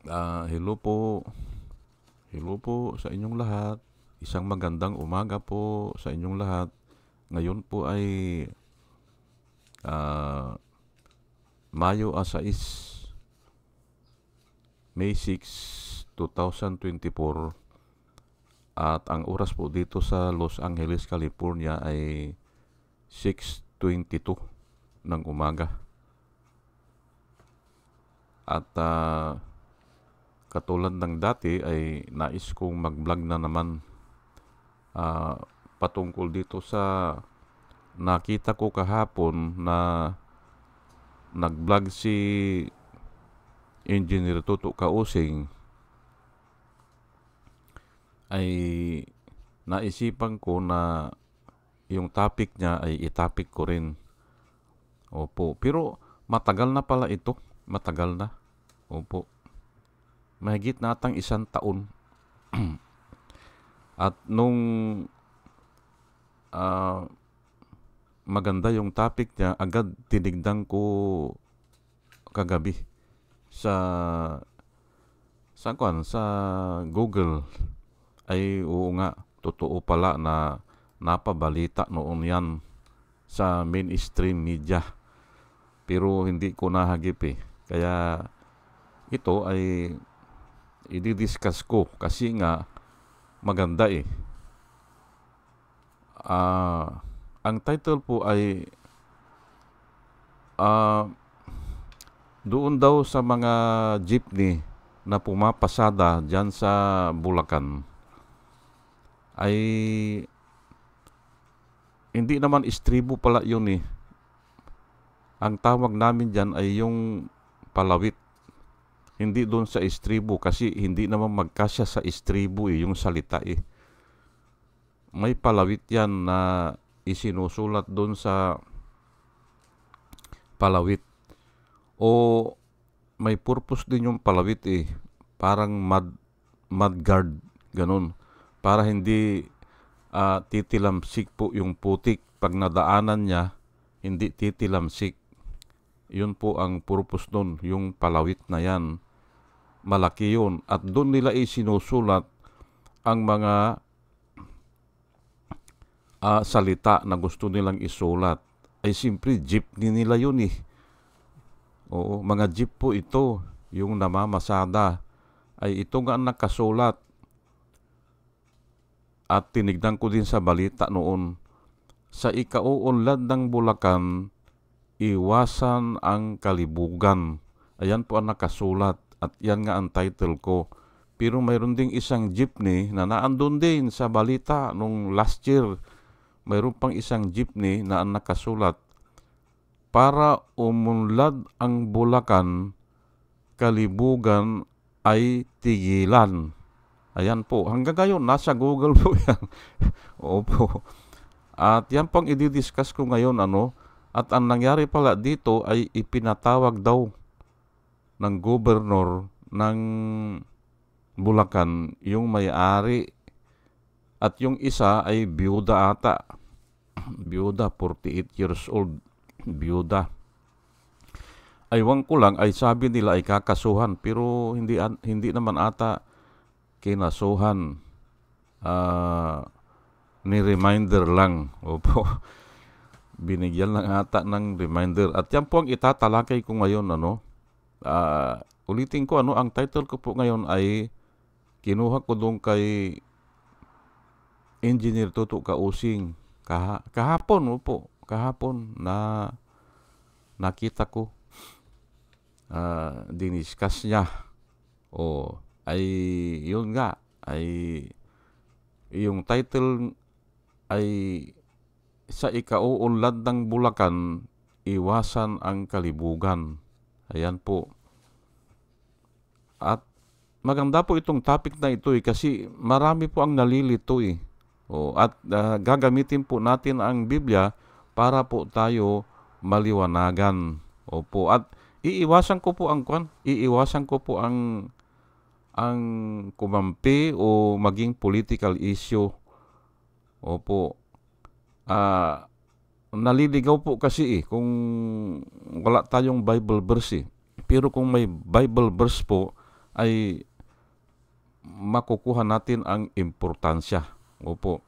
Hello po. Hello po sa inyong lahat. Isang magandang umaga po sa inyong lahat. Ngayon po ay ah, Mayo 6, May 6, 2024 at ang oras po dito sa Los Angeles, California ay 6:22 ng umaga. At katulad ng dati ay nais kong mag-vlog na naman patungkol dito sa nakita ko kahapon na nag-vlog si Engineer Toto Kausing. Ay naisipan ko na yung topic niya ay itapik ko rin. Opo, pero matagal na pala ito. Matagal na. Opo, mahigit na atang 1 taon. At nung ah, maganda yung topic niya, agad tinignan ko kagabi sa sa Google. Ay oo nga, totoo pala na napabalita noon yan sa mainstream media. Pero hindi ko nahagip eh. Kaya ito ay i-discuss ko kasi nga maganda eh. Ang title po ay ah, doon daw sa mga jeepney na pumapasada dyan sa Bulacan ay hindi naman istribo pala yun eh. Ang tawag namin dyan ay yung palawit. Hindi doon sa istribo kasi hindi naman magkasya sa istribo eh, yung salita eh. May palawit yan na isinusulat doon sa palawit. O may purpose din yung palawit eh. Parang mud guard, ganun. Para hindi titilamsik po yung putik. Pag nadaanan niya, hindi titilamsik. Yun po ang purpose nun, yung palawit na yan. Malaki yun. At doon nila isinusulat ang mga salita na gusto nilang isulat. Ay simpre, jeepney nila yun eh. Oo, mga jeep po ito, yung namamasada. Ay ito nga ang nakasulat. At tinignan ko din sa balita noon, sa ikauunlad ng Bulacan, iwasan ang kalibugan. Ayan po ang nakasulat at yan nga ang title ko. Pero mayroon ding isang jeepney na naandun din sa balita nung last year. Mayroon pang isang jeepney na ang nakasulat, para umunlad ang Bulacan, kalibugan ay tigilan. Ayan po. Hanggang ngayon, nasa Google po yan. Opo. At yan pong i-discuss ko ngayon, At ang nangyari pala dito ay ipinatawag daw ng gobernador ng Bulacan yung may-ari. At yung isa ay biyuda ata. Biyuda, 48 years old. Biyuda. Aywan ko lang, ay sabi nila ay kakasuhan. Pero hindi naman ata kinasuhan. Ni reminder lang. Opo. Binigyan lang ata ng reminder. At yan po ang itatalakay ko ngayon, ulitin ko, ang title ko po ngayon ay kinuha ko doon kay Engineer Toto Kausing. Kahapon, opo. Kahapon na nakita ko. Diniscuss niya. Ay yun nga. Ay yung title ay sa ikauunlad ng Bulacan, iwasan ang kalibugan. Ayan po. At maganda po itong topic na ito kasi marami po ang nalilito eh. At gagamitin po natin ang Biblia para po tayo maliwanagan. Opo. At iiwasan ko po ang kumampi o maging political issue. Opo. Naliligaw po kasi kung wala tayong Bible verse eh. Pero kung may Bible verse po ay makukuha natin ang importansya. Opo.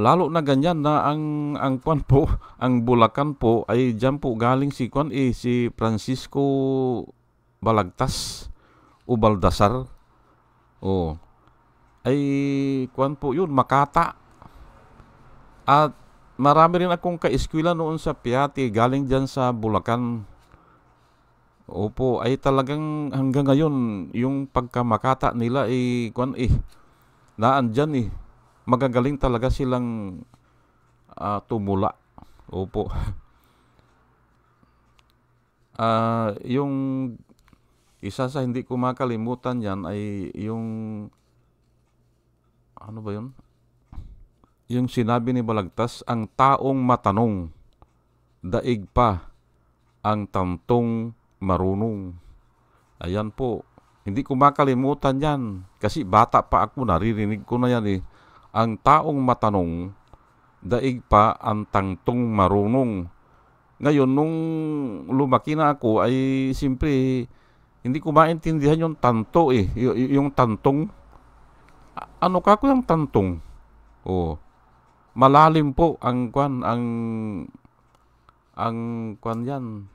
Lalo na ganyan na ang kwan po, ang Bulacan po ay diyan po galing si kwan si Francisco Balagtas o Baldassar. Oh, ay kwan po yun, Makata. At marami rin akong kaeskwela noon sa Piati, galing diyan sa Bulacan. Opo, ay talagang hanggang ngayon yung pagkamakata nila kwan naandyan magagaling talaga silang tumula. Opo. Yung isa sa hindi ko makalimutan yan ay yung ano ba yun? Yung sinabi ni Balagtas, ang taong matanong, daig pa ang tantong marunong. Ayan po. Hindi ko makalimutan yan. Kasi bata pa ako, naririnig ko na yan Ang taong matanong, daig pa ang tantong marunong. Ngayon, nung lumaki na ako, ay simpre, hindi ko maintindihan yung tanto yung tantong. Ano ka ko yung tantong? Oh, malalim po ang kwan, ang kwan yan.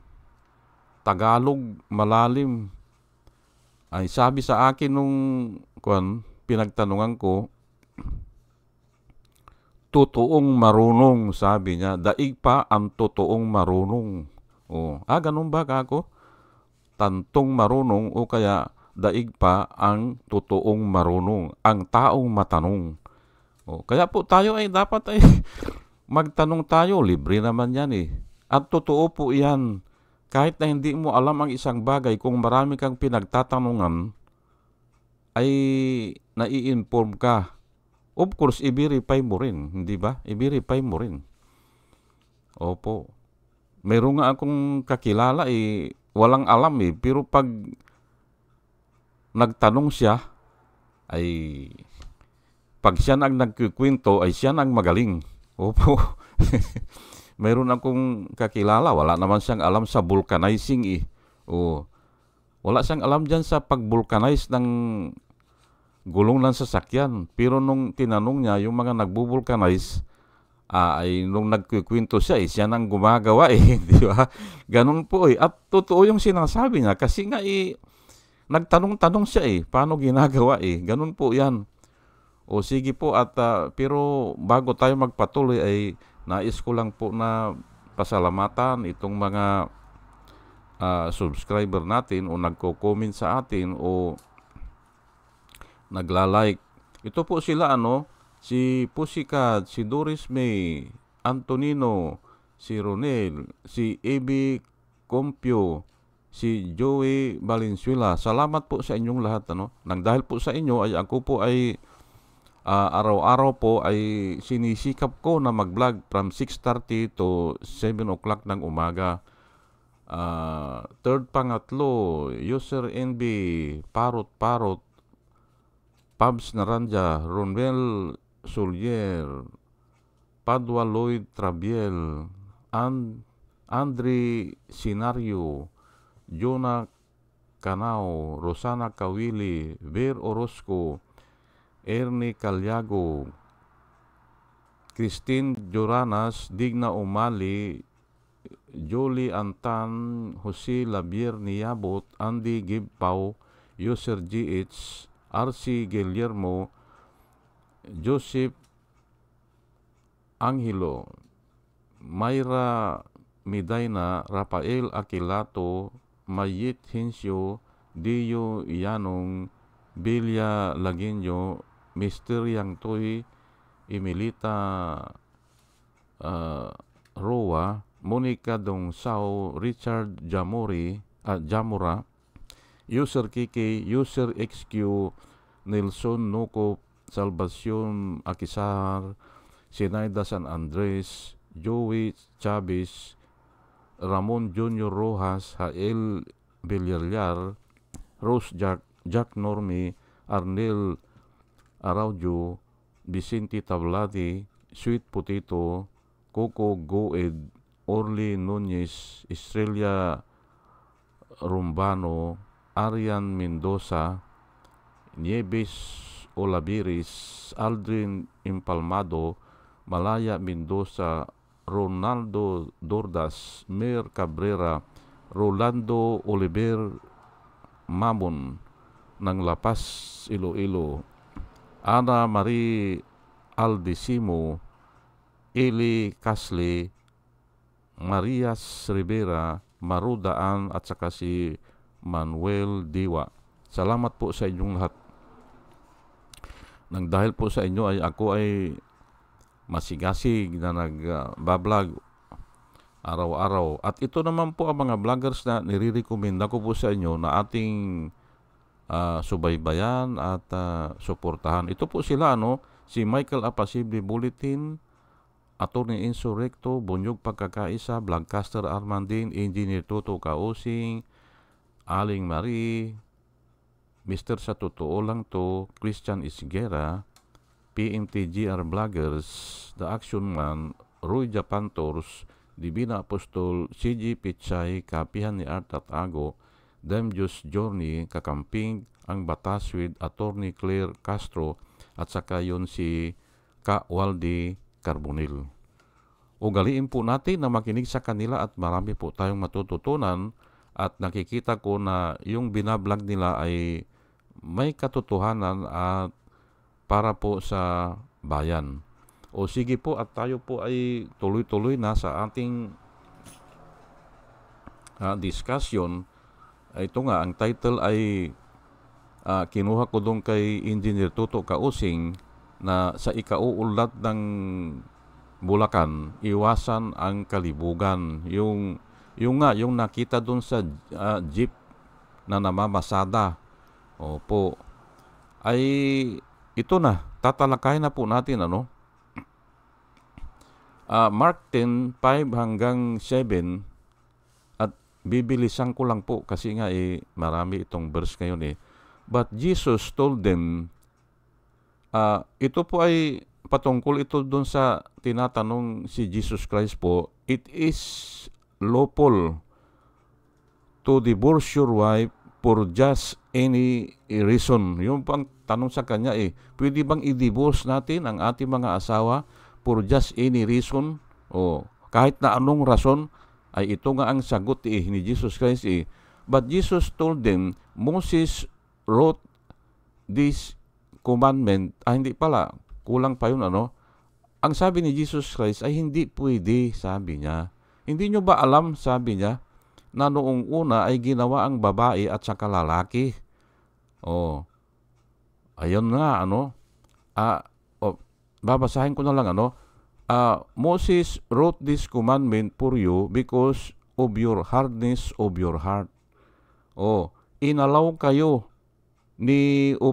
Tagalog, malalim. Ay sabi sa akin nung kwan, pinagtanungan ko, totoong marunong, sabi niya. Daig pa ang totoong marunong. Ganun ba kako? Tantong marunong o kaya daig pa ang totoong marunong, ang taong matanong. Kaya po tayo ay dapat ay magtanong tayo, libre naman yan At totoo po yan. Kahit na hindi mo alam ang isang bagay, kung marami kang pinagtatanungan, ay nai-inform ka. Of course, i-verify mo rin, hindi ba? I-verify mo rin. Opo. Meron nga akong kakilala walang alam pero pag nagtanong siya, ay pag siya ang nagkikwento, ay siya ang magaling. Opo. Meron akong kakilala, wala naman siyang alam sa vulcanizing Wala siyang alam dyan sa pag-vulcanize ng gulong ng sasakyan. Pero nung tinanong niya, yung mga nagbu-vulcanize, ay nung nagkikwento siya, siya nang gumagawa di ba? Ganun po At totoo yung sinasabi niya kasi nga nagtanong-tanong siya paano ginagawa Ganun po yan. Sige po at pero bago tayo magpatuloy ay nais ko lang po na pasalamatan itong mga subscriber natin o nagko-comment sa atin o nagla-like. Ito po sila si Pussycat, si Doris May, Antonino, si Ronel, si Ebi Compio, si Joey Valenzuela. Salamat po sa inyong lahat Nang dahil po sa inyo ay ako po ay araw-araw po ay sinisikap ko na mag-vlog from 6:30 to 7 o'clock ng umaga. Third pangatlo, User NB, Parot, Pabs Naranja, Ronel Solier, Padua Lloyd Trabiel, Andre Sinario, Jonah Canao, Rosana Kawili, Ver Orozco, Ernie Calyago, Christine Joranas, Digna Umali, Jolie Antan, Jose Labier Niabot, Andy Gibpao, User GH, RC Guillermo, Joseph Angelo, Mayra Midayna, Rafael Aquilato, Mayit Hinsyo, Dio Ianong, Bilya Laginyo, Mr. Yang Toy, Emilita Roa, Monica Dongsao, Richard Jamora, User Kiki, User XQ, Nelson Noco, Salvacion Akisar, Sinaida San Andres, Joey Chavez, Ramon Junior Rojas, Hael Villarreal, Rose Jack Normi, Arnel Araujo, Vicente Tablati, Sweet Potato, Coco Goed, Orly Nunez, Estrella Rumbano, Arian Mendoza, Nieves Olaviris, Aldrin Impalmado, Malaya Mendoza, Ronaldo Dordas, Mer Cabrera, Rolando Oliver Mamon ng La Paz, Iloilo, Ana Marie Aldisimo, Eli Casle, Marias Rivera, Marudaan at saka si Manuel Diwa. Salamat po sa inyong lahat. Nang dahil po sa inyo ay ako ay masigasig na nagbablog araw-araw. At ito naman po ang mga vloggers na nire-recommenda ko po sa inyo na ating subaybayan at suportahan. Ito po sila, si Michael Apasible Bulletin, Attorney Insurrecto, Bunyog Pagkakaisa, Vlogcaster Armandin, Engineer Toto Kausing, Aling Marie, Mr. Sa Totoo Lang To, Christian Isguera, PMTGR Vloggers, The Action Man, Roy Japantors, Divina Apostol, CG Pichay, Kapihan ni Art at Ago, Demjus Journey, Kakamping, Ang Bataswid, Attorney Claire Castro, at saka yun si Ka Waldi Carbonil. Ugaliin po natin na makinig sa kanila at marami po tayong matututunan at nakikita ko na yung binablog nila ay may katotohanan at para po sa bayan. O sige po at tayo po ay tuloy-tuloy na sa ating discussion. Ito nga, ang title ay kinuha ko doon kay Engineer Toto Kausing na sa ikauulat ng Bulacan, iwasan ang kalibugan. Yung nakita doon sa jeep na namamasada. Opo. Ay ito na, tatalakayin na po natin Mark 10:5 hanggang 7 at bibilisan ko lang po kasi nga marami itong verse ngayon But Jesus told them, ito po ay patungkol ito doon sa tinatanong si Jesus Christ po, it is lawful to divorce your wife for just any reason. Yung pang tanong sa kanya pwede bang i-divorce natin ang ating mga asawa for just any reason? O kahit na anong rason, ay ito nga ang sagot ni Jesus Christ But Jesus told them, Moses wrote this commandment. Hindi pala, kulang pa yun Ang sabi ni Jesus Christ ay hindi pwede, sabi niya. Hindi nyo ba alam, sabi niya, na noong una ay ginawa ang babae at saka lalaki. Ayun nga, babasahin ko na lang, Moses wrote this commandment for you because of your hardness of your heart. Inalaw kayo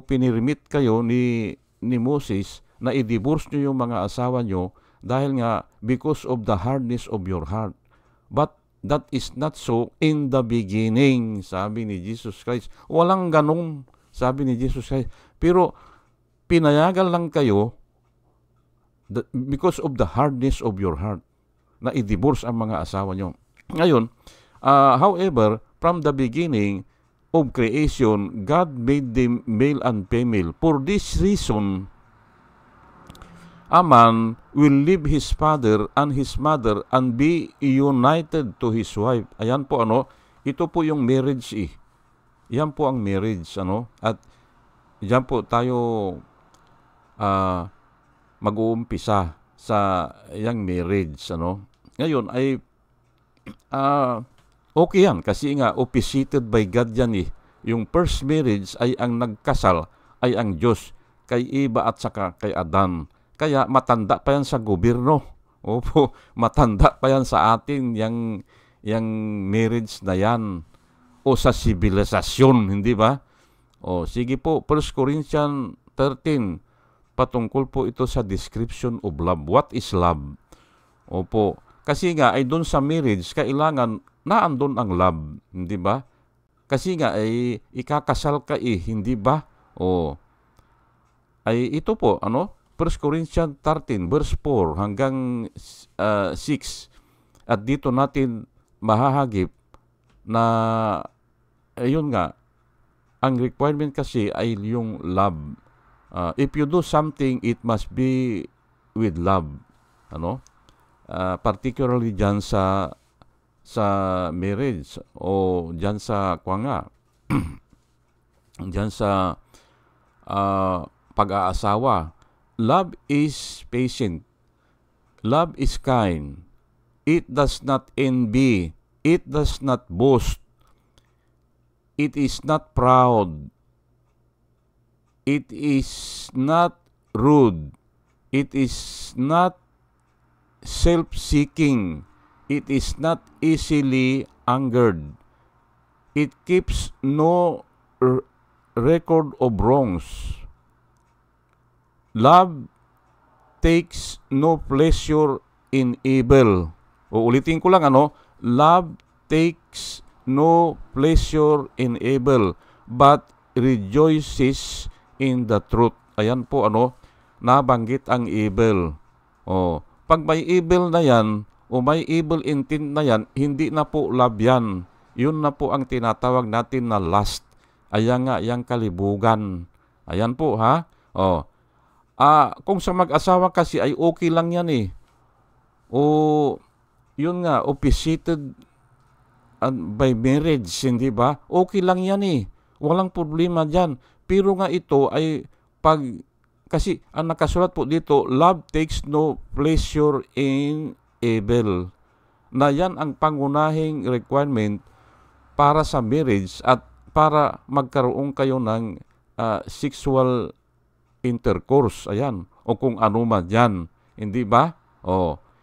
pinirmit kayo ni Moses na i-divorce nyo yung mga asawa nyo dahil nga because of the hardness of your heart. But that is not so in the beginning, sabi ni Jesus Christ. Walang ganong, sabi ni Jesus Christ. Pero pinayagan lang kayo because of the hardness of your heart na i-divorce ang mga asawa nyo. Ngayon, however, from the beginning of creation, God made them male and female. For this reason, a man will leave his father and his mother and be united to his wife. Ayan po ito po yung marriage Yan po ang marriage At diyan po tayo mag-uumpisa sa yung marriage Ngayon ay okay yan kasi nga officiated by God yan Yung first marriage ay ang nagkasal ay ang Diyos kay Eva at saka kay Adan. Kaya matanda pa yan sa gobyerno. Opo, matanda pa yan sa atin yung marriage na yan. O sa sibilisasyon, hindi ba? Sige po, 1 Corinthians 13, patungkol po ito sa description of love. What is love? Opo, kasi nga ay doon sa marriage, kailangan naandun ang love, hindi ba? Kasi nga ay ikakasal ka hindi ba? Ay ito po, 1 Corinthians 13, verse 4 hanggang 6. At dito natin mahahagip na ayun nga, ang requirement kasi ay yung love. If you do something, it must be with love. Ano? Particularly dyan sa marriage o dyan sa kwanga, dyan sa pag-aasawa. Love is patient. Love is kind. It does not envy. It does not boast. It is not proud. It is not rude. It is not self-seeking. It is not easily angered. It keeps no record of wrongs. Love takes no pleasure in evil. Uulitin ko lang, love takes no pleasure in evil, but rejoices in the truth. Ayan po, nabanggit ang evil. Pag may evil na yan, o may evil intent na yan, hindi na po love yan. Yun na po ang tinatawag natin na lust. Ayan nga, yung kalibugan. Ayan po, ha? Kung sa mag-asawa kasi ay okay lang yan eh. Yun nga, opposited by marriage, hindi ba? Okay lang yan eh. Walang problema dyan. Pero nga ito ay kasi ang nakasulat po dito, love takes no pleasure in evil. Na yan ang pangunahing requirement para sa marriage at para magkaroon kayo ng sexual intercourse. Ayan. O kung ano man yan. Hindi ba?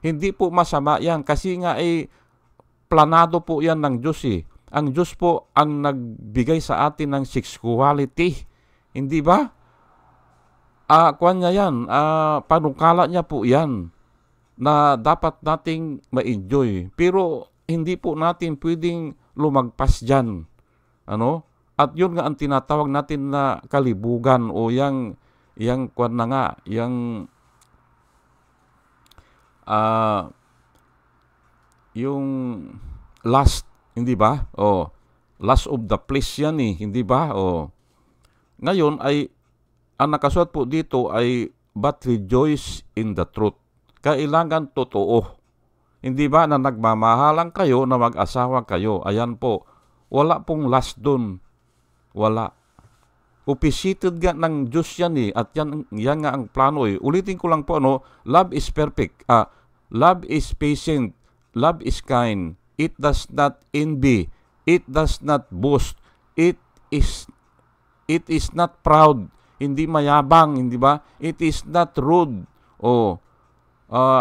Hindi po masama yan kasi nga planado po yan ng Diyos eh. Ang Diyos po ang nagbigay sa atin ng sexuality. Hindi ba? Kuwan niya yan. Panukala niya po yan na dapat nating ma-enjoy. Pero hindi po natin pwedeng lumagpas dyan. At yun nga ang tinatawag natin na kalibugan o yang kuwan na nga, yung lust, hindi ba? Lust of the flesh yan eh, hindi ba? Ngayon ay, ang nakasulat po dito ay, but rejoice in the truth. Kailangan totoo. Hindi ba na nagmamahalan kayo, na mag-asawa kayo? Ayan po. Wala pong lust dun. Wala. Opposited nga ng Diyos yan eh. At yan nga ang plano eh. Ulitin ko lang po, love is perfect. Love is patient. Love is kind. It does not envy. It does not boast. It is not proud. Hindi mayabang, hindi ba? It is not rude.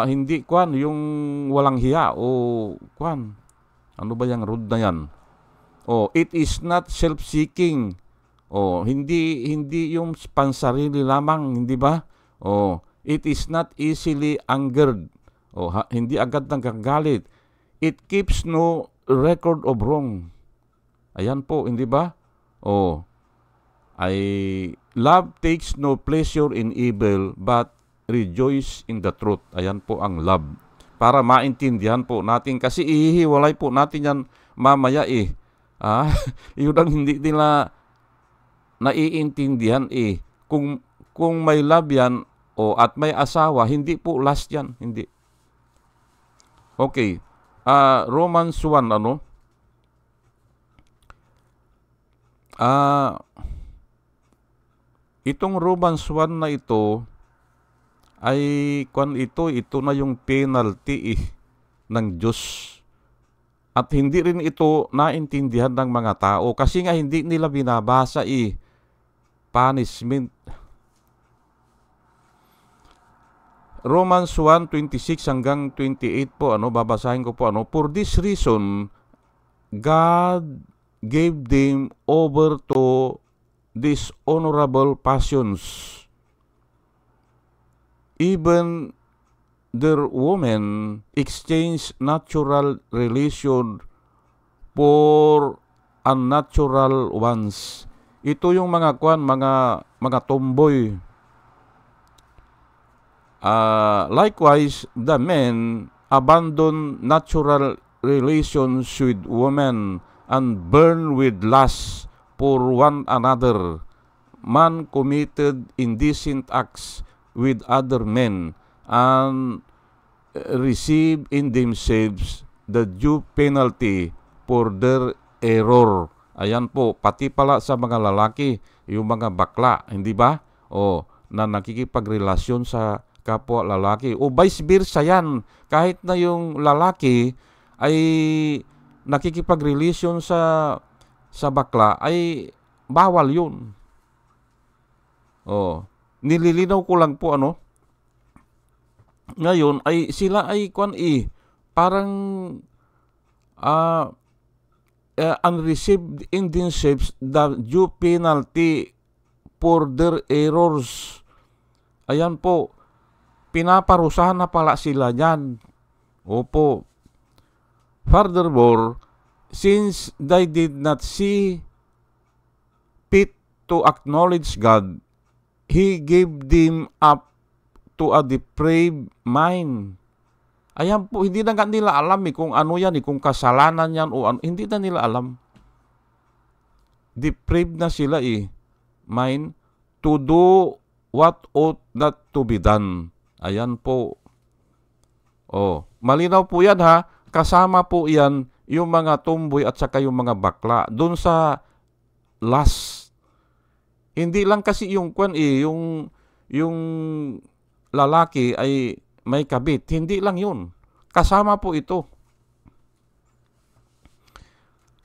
Hindi yung walang hiya ano ba yung rude na yan? It is not self-seeking. Hindi yung pansarili lamang, hindi ba? It is not easily angered. Hindi agad nagagalit. It keeps no record of wrong. Ayan po, hindi ba? Love takes no pleasure in evil, but rejoice in the truth. Ayan po ang love. Para maintindihan po natin, kasi ihiwalay po natin yan mamaya eh. Yun ang hindi nila naiintindihan eh. Kung may love yan, at may asawa, hindi po lust yan. Hindi. Okay. Romans 1, itong Romans 1 na ito ay ito na yung penalty ng Diyos. At hindi rin ito naintindihan ng mga tao kasi nga hindi nila binabasa punishment. Romans 1:26 hanggang 28 po, babasahin ko po, For this reason, God gave them over to dishonorable passions. Even their women exchanged natural relation for unnatural ones. Ito yung mga tomboy. Likewise, the men abandon natural relations with women and burn with lust for one another. Man committed indecent acts with other men and receive in themselves the due penalty for their error. Ayan po, pati pala sa mga lalaki, yung mga bakla, hindi ba? O, na nakikipagrelasyon sa kapwa lalaki. O vice versa yan, kahit na yung lalaki ay nakikipagrelasyon sa bakla, ay bawal yun. O, nililinaw ko lang po ngayon ay sila ay parang unreceived in themselves the due penalty for their errors. Ayan po, pinaparusahan na pala sila niyan. Opo. Furthermore, since they did not see fit to acknowledge God, He gave them up to a depraved mind. Ayan po, hindi na nga nila alam kung ano yan, kung kasalanan yan o ano. Hindi na nila alam. Depraved na sila mind to do what ought not to be done. Ayan po. Malinaw po yan ha. Kasama po yan yung mga tomboy at saka yung mga bakla. Doon sa lust. Hindi lang kasi yung yung lalaki ay may kabit. Hindi lang yun. Kasama po ito.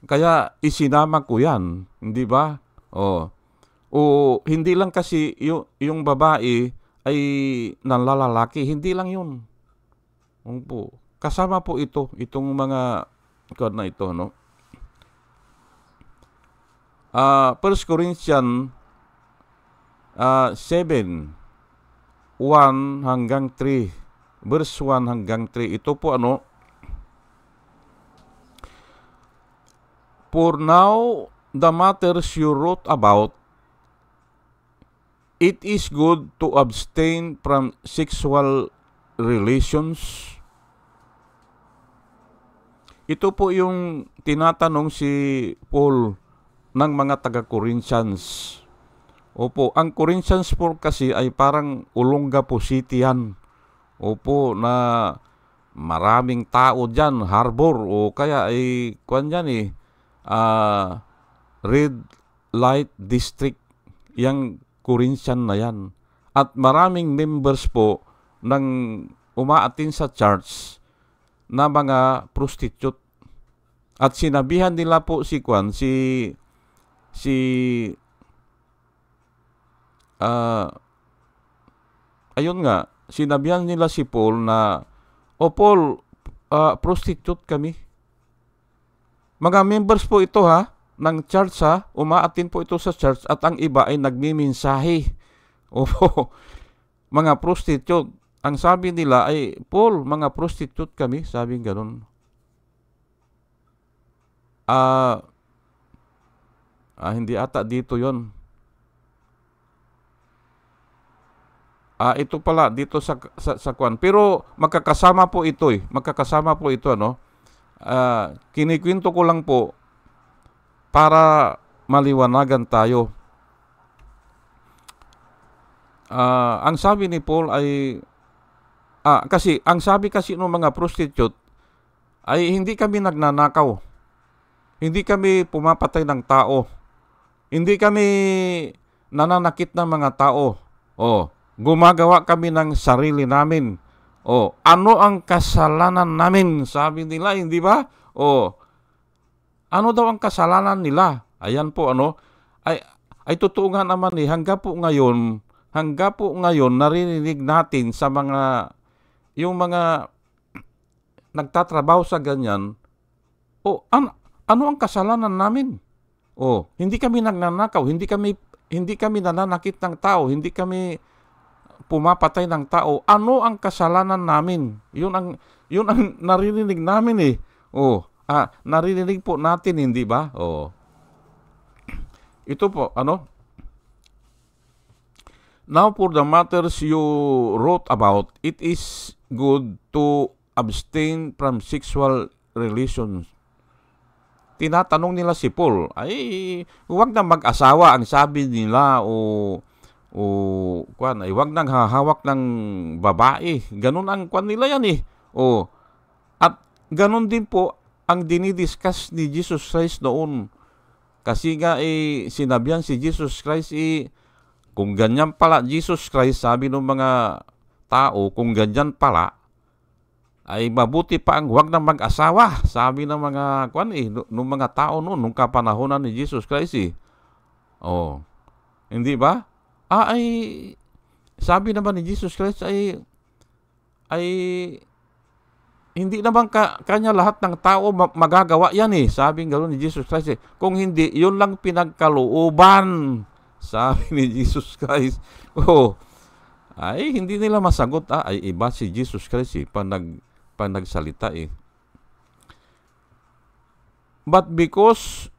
Kaya isinama ko yan. Hindi ba? O hindi lang kasi yung babae ay nanlalalaki. Hindi lang yun. Po. Kasama po ito. Itong mga na ito. 1 Corinthians 7 1 hanggang 3. Verse 1 hanggang 3. Ito po For now, the matters you wrote about, it is good to abstain from sexual relations. Ito po yung tinatanong si Paul ng mga taga-Corinthians. Opo, ang Corinthians po kasi ay parang Olongapo City yan. Opo, na maraming tao dyan, harbor, o kaya ay red light district, yung Corinthian na yan. At maraming members po ng umaatin sa church na mga prostitute. At sinabihan nila po sinabihan nila si Paul na, Paul, prostitute kami. Mga members po ito ng church umaatin po ito sa church at ang iba ay nagmiminsahe. Mga prostitute. Ang sabi nila ay, Paul, mga prostitute kami. Sabi ganun. Hindi ata dito yon. Ito pala dito sa kwan. Pero magkakasama po ito Magkakasama po ito kinikwento ko lang po para maliwanagan tayo. Ang sabi ni Paul ay kasi ang sabi kasi ng mga prostitute ay hindi kami nagnanakaw. Hindi kami pumapatay ng tao. Hindi kami nananakit ng mga tao. Gumagawa kami ng sarili namin. Ano ang kasalanan namin? Sabi nila, hindi ba? Ano daw ang kasalanan nila? Ayan po, ay totoo nga naman hanggang po ngayon, narinig natin sa yung mga nagtatrabaho sa ganyan, ano ang kasalanan namin? Hindi kami nagnanakaw, hindi kami nananakit ng tao, hindi kami pumapatay ng tao. Ano ang kasalanan namin? Yun ang naririnig namin narinig po natin, hindi ba? Ito po, Now for the matters you wrote about, it is good to abstain from sexual relations. tinatanong nila si Paul, ay huwag na mag-asawa ang sabi nila, o kwan, ay huwag nang hahawak ng babae. Ganun ang kwan nila yan eh. At ganun din po ang dinidiscuss ni Jesus Christ noon. Kasi nga sinabihan si Jesus Christ kung ganyan pala Jesus Christ, sabi ng mga tao, kung ganyan pala, ay mabuti pa ang huwag na mag-asawa, sabi ng mga nung mga tao noon, nung kapanahonan ni Jesus Christ hindi ba? Sabi naman ni Jesus Christ ay hindi naman kanya lahat ng tao magagawa yan sabi gano'n ni Jesus Christ Kung hindi, yun lang pinagkalooban, sabi ni Jesus Christ. Hindi nila masagot ay iba si Jesus Christ pag nagsalita But because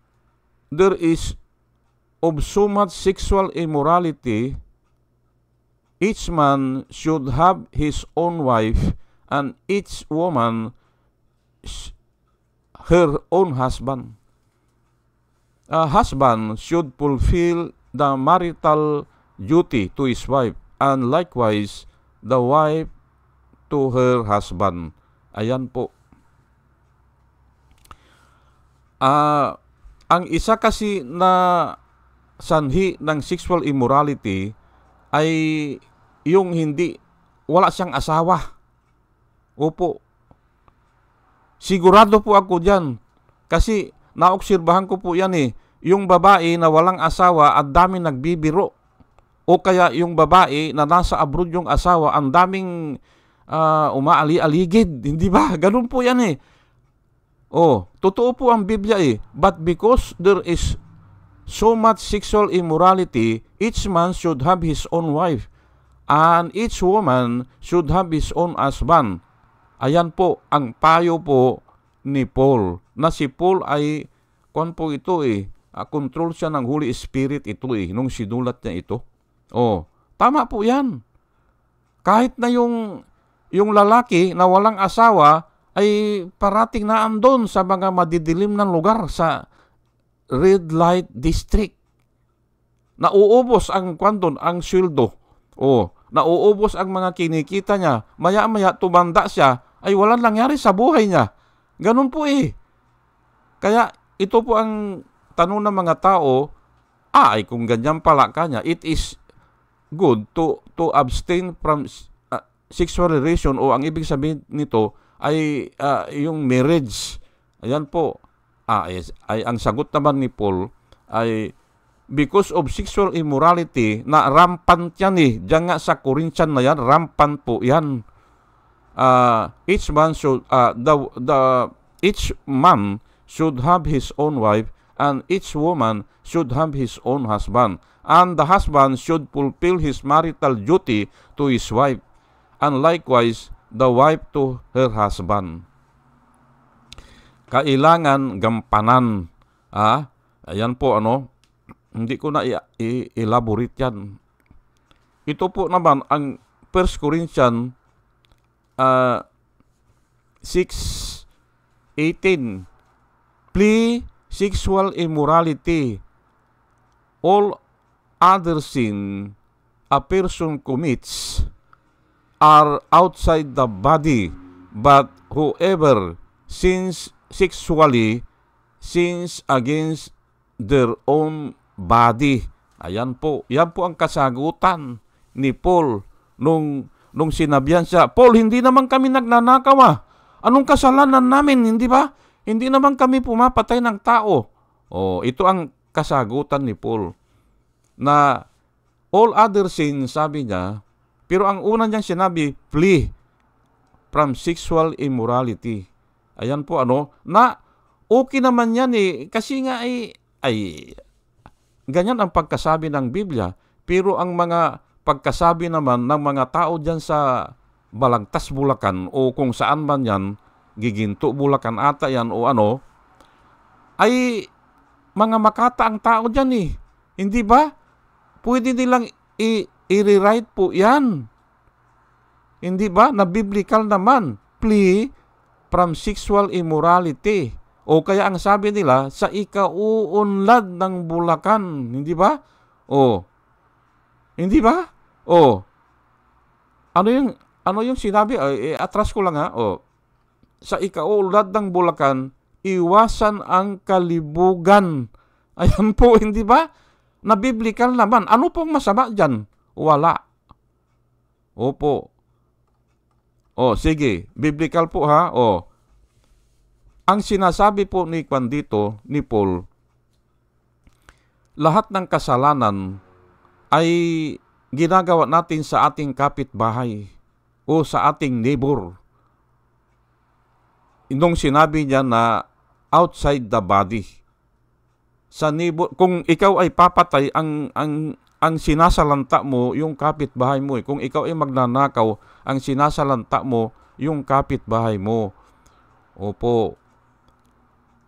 there is of so much sexual immorality, each man should have his own wife, and each woman her own husband. A husband should fulfill the marital duty to his wife, and likewise the wife to her husband. Ayan po. Ang isa kasi na sanhi ng sexual immorality ay yung wala siyang asawa. Opo. Sigurado po ako dyan. Kasi naobserbahan ko po yan Yung babae na walang asawa at daming nagbibiro. O kaya yung babae na nasa abroad yung asawa, ang daming umaali-aligid. Hindi ba? Ganun po yan totoo po ang Biblia But because there is so much sexual immorality, each man should have his own wife, and each woman should have his own husband. Ayan po ang payo po ni Paul. Na si Paul ay, po ito control siya ng Holy Spirit ito nung sinulat niya ito. Tama po yan. Kahit na yung lalaki na walang asawa ay parating na andon sa mga madidilim ng lugar sa red light district. Nauubos ang ang sweldo. Nauubos ang mga kinikita niya. Maya-maya tumanda siya, ay walang nangyari sa buhay niya. Ganun po Kaya ito po ang tanong ng mga tao, kung ganyan pala kanya, it is good to abstain from sexual relation, o ang ibig sabihin nito ay yung marriage. Ayan po. Ay ang sagot naman ni Paul ay because of sexual immorality na rampant yan Diyan nga sa Corinthian na yan, rampant po yan. Each man should each man should have his own wife, and each woman should have his own husband, and the husband should fulfill his marital duty to his wife, and likewise the wife to her husband. Kailangan gampanan. Ayan po hindi ko na elaborate yan. Ito po naman ang 1 Corinthians 6:18. Flee sexual immorality. All other sin a person commits are outside the body, but whoever sins sexually sins against their own body. Ayan po. Yan po ang kasagutan ni Paul nung sinabihan siya, Paul, hindi naman kami nagnanakaw Anong kasalanan namin, hindi ba? Hindi naman kami pumapatay ng tao. Ito ang kasagutan ni Paul. Na all other sins, sabi niya, pero ang una niyang sinabi, flee from sexual immorality. Ayan po na okay naman yan kasi nga ay ganyan ang pagkasabi ng Biblia. Pero ang mga pagkasabi naman ng mga tao dyan sa Balagtas, Bulacan, o kung saan man yan, Giginto, Bulacan ata yan o ay mga makata ang tao dyan Hindi ba? Pwede nilang i-rewrite po yan. Hindi ba? Na biblical naman. Flee from sexual immorality. O kaya ang sabi nila, sa ikauunlad ng Bulacan. Hindi ba? O, hindi ba? O, ano yung sinabi? Atras ko lang ha. O, sa ikauunlad ng Bulacan, iwasan ang kalibugan. Ayan po, hindi ba? Na biblical naman. Ano pong masama dyan? Wala. Opo. O, sige. Biblical po ha. O, ang sinasabi po ni Juan dito, ni Paul, lahat ng kasalanan ay ginagawa natin sa ating kapitbahay o sa ating neighbor. Nung sinabi niya na outside the body. Sa neighbor, kung ikaw ay papatay, ang sinasalanta mo yung kapitbahay mo. Kung ikaw ay magnanakaw, ang sinasalanta mo yung kapitbahay mo. Opo.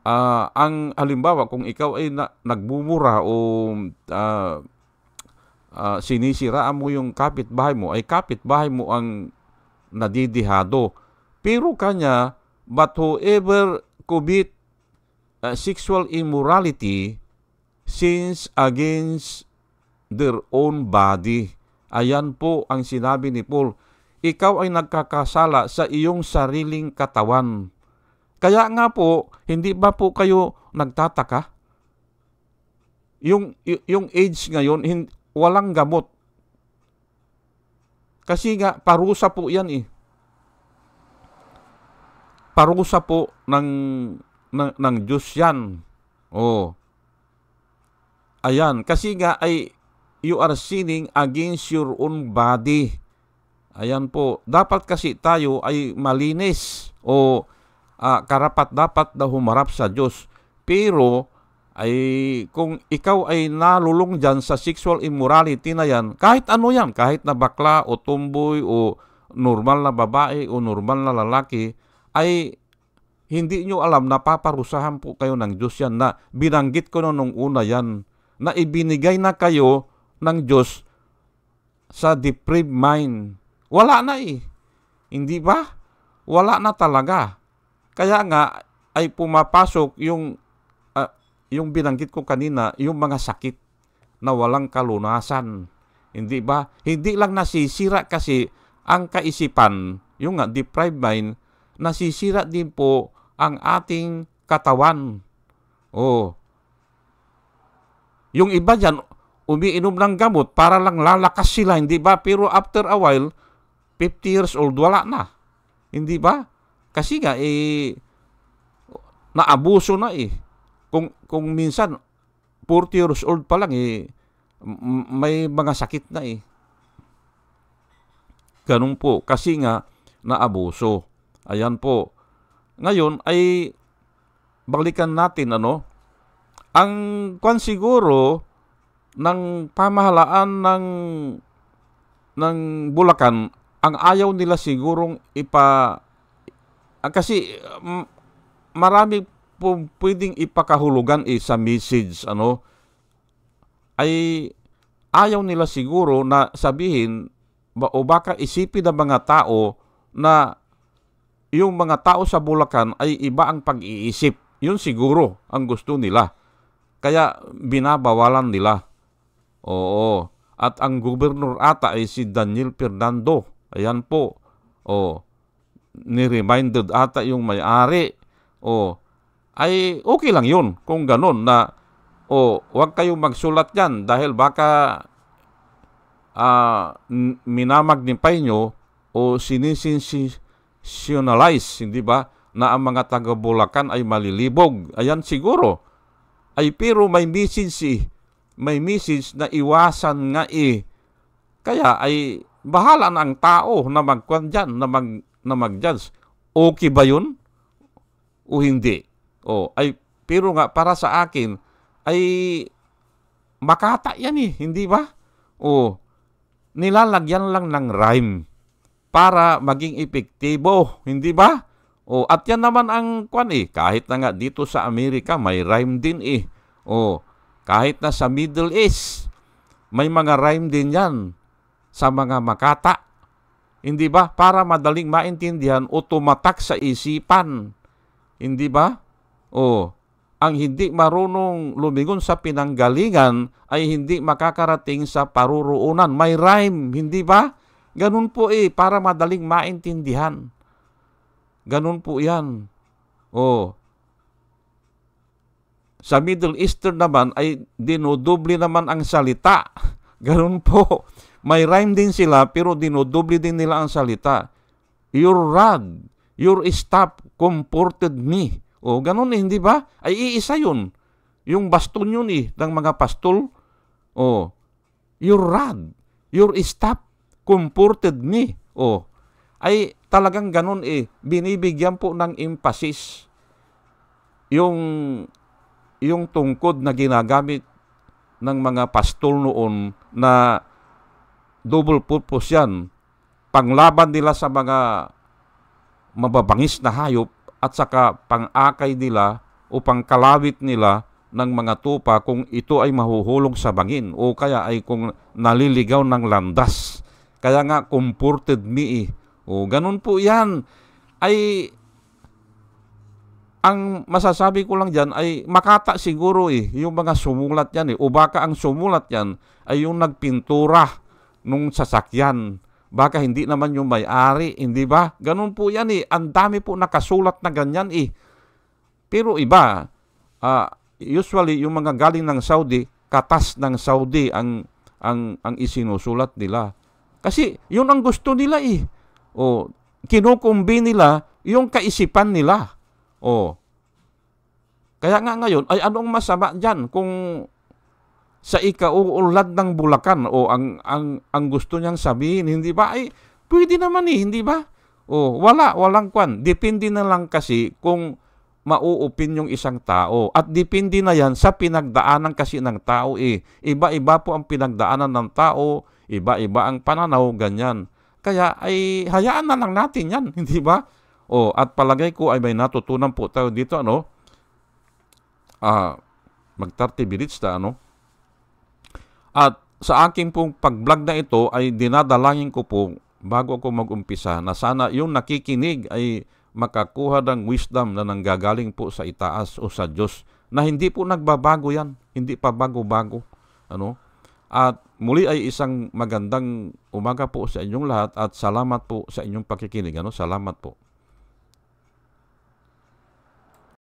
Ang halimbawa, kung ikaw ay nagbumura o sinisiraan mo yung kapitbahay mo, ay kapitbahay mo ang nadidihado. Pero kanya, but whoever commit sexual immorality sins against their own body. Ayan po ang sinabi ni Paul. Ikaw ay nagkakasala sa iyong sariling katawan. Kaya nga po, hindi ba po kayo nagtataka? Yung AIDS ngayon, walang gamot. Kasi nga, parusa po yan eh. Parusa po ng Diyos yan. Oh. Ayan, kasi nga ay you are sinning against your own body. Ayan po. Dapat kasi tayo ay malinis o karapat dapat na humarap sa Diyos. Pero ay kung ikaw ay nalulong dyan sa sexual immorality na yan, kahit ano yan, kahit na bakla o tumboy o normal na babae o normal na lalaki, ay hindi nyo alam na paparusahan po kayo ng Diyos yan, na binanggit ko nung una yan, na ibinigay na kayo ng Diyos sa depraved mind. Wala na eh. Hindi ba? Wala na talaga. Kaya nga ay pumapasok yung binanggit ko kanina, yung mga sakit na walang kalunasan. Hindi ba? Hindi lang nasisira kasi ang kaisipan, yung depraved mind, nasisira din po ang ating katawan. Oh. Yung iba dyan, umiinom ng gamot para lang lalakas sila, hindi ba? Pero after a while, 50 years old, wala na. Hindi ba? Kasi nga, naabuso na eh. Kung minsan, 40 years old pa lang may mga sakit na eh. Ganun po. Kasi nga, naabuso. Ayan po. Ngayon ay balikan natin ang siguro ng pamahalaan ng Bulacan, ang ayaw nila sigurong kasi marami po pwedeng ipakahulugan sa message ay ayaw nila siguro na sabihin o baka isipin ng mga tao na yung mga tao sa Bulacan ay iba ang pag-iisip. Yun siguro ang gusto nila. Kaya binabawalan nila. Oo. At ang gobernador ata ay si Daniel Fernando. Ayan po. Ni-reminded ata yung may-ari. Ay okay lang yun kung ganun na huwag kayong magsulat yan dahil baka minamagnify nyo o sinisensationalize, hindi ba, na ang mga taga-Bulacan ay malilibog. Ayan siguro. Ay pero may message na iwasan nga Kaya ay bahala na ang tao na magkwan dyan, na mag-judge. Okay ba yun? O hindi? Pero nga para sa akin ay makata yan hindi ba? Nilalagyan lang ng rhyme para maging epektibo, hindi ba? At yan naman ang kahit na nga dito sa Amerika may rhyme din kahit na sa Middle East may mga rhyme din yan sa mga makata. Hindi ba? Para madaling maintindihan o tumatak sa isipan. Hindi ba? O, ang hindi marunong lumingon sa pinanggalingan ay hindi makakarating sa paruroonan. May rhyme, hindi ba? Ganun po para madaling maintindihan. Ganun po yan. O, sa Middle Eastern naman ay dinodoble naman ang salita. Ganun po. May rhyme din sila pero dinodoble din nila ang salita. Your rod, your staff comforted me. O, ganun hindi ba? Ay iisa yun. Yung baston yun ng mga pastol. O, your rod, your staff comforted me. O, ay talagang ganun binibigyan po ng emphasis yung tungkod na ginagamit ng mga pastol noon na double purpose yan. Panglaban nila sa mga mababangis na hayop at saka pang-akay nila o pangkalawit nila ng mga tupa kung ito ay mahuhulog sa bangin o kaya ay kung naliligaw ng landas. Kaya nga, comforted me. O, ganun po yan. Ay, ang masasabi ko lang dyan ay makata siguro yung mga sumulat yan. O baka ang sumulat yan ay yung nagpintura nung sasakyan. Baka hindi naman yung may-ari, hindi ba? Ganun po yan Ang dami po nakasulat na ganyan Pero iba, usually yung mga galing ng Saudi, katas ng Saudi ang isinusulat nila. Kasi yun ang gusto nila O, kinukumbi nila yung kaisipan nila. O, kaya nga ngayon, ay anong masama dyan kung sa ikauunlad ng Bulacan o ang gusto niyang sabihin, hindi ba? Ay, pwede naman hindi ba? O, walang kwan. Depende na lang kasi kung mauupin yung isang tao. At depende na yan sa pinagdaanan kasi ng tao Iba-iba po ang pinagdaanan ng tao, iba-iba ang pananaw, ganyan. Kaya ay hayaan na lang natin yan, hindi ba? O, at palagay ko ay may natutunan po tayo dito, mag-30 minutes na, At sa aking pong pag-vlog na ito ay dinadalangin ko po bago ako mag-umpisa na sana yung nakikinig ay makakuha ng wisdom na nanggagaling po sa itaas o sa Diyos na hindi po nagbabago yan, hindi pa bago-bago. At muli ay isang magandang umaga po sa inyong lahat at salamat po sa inyong pakikinig. Salamat po.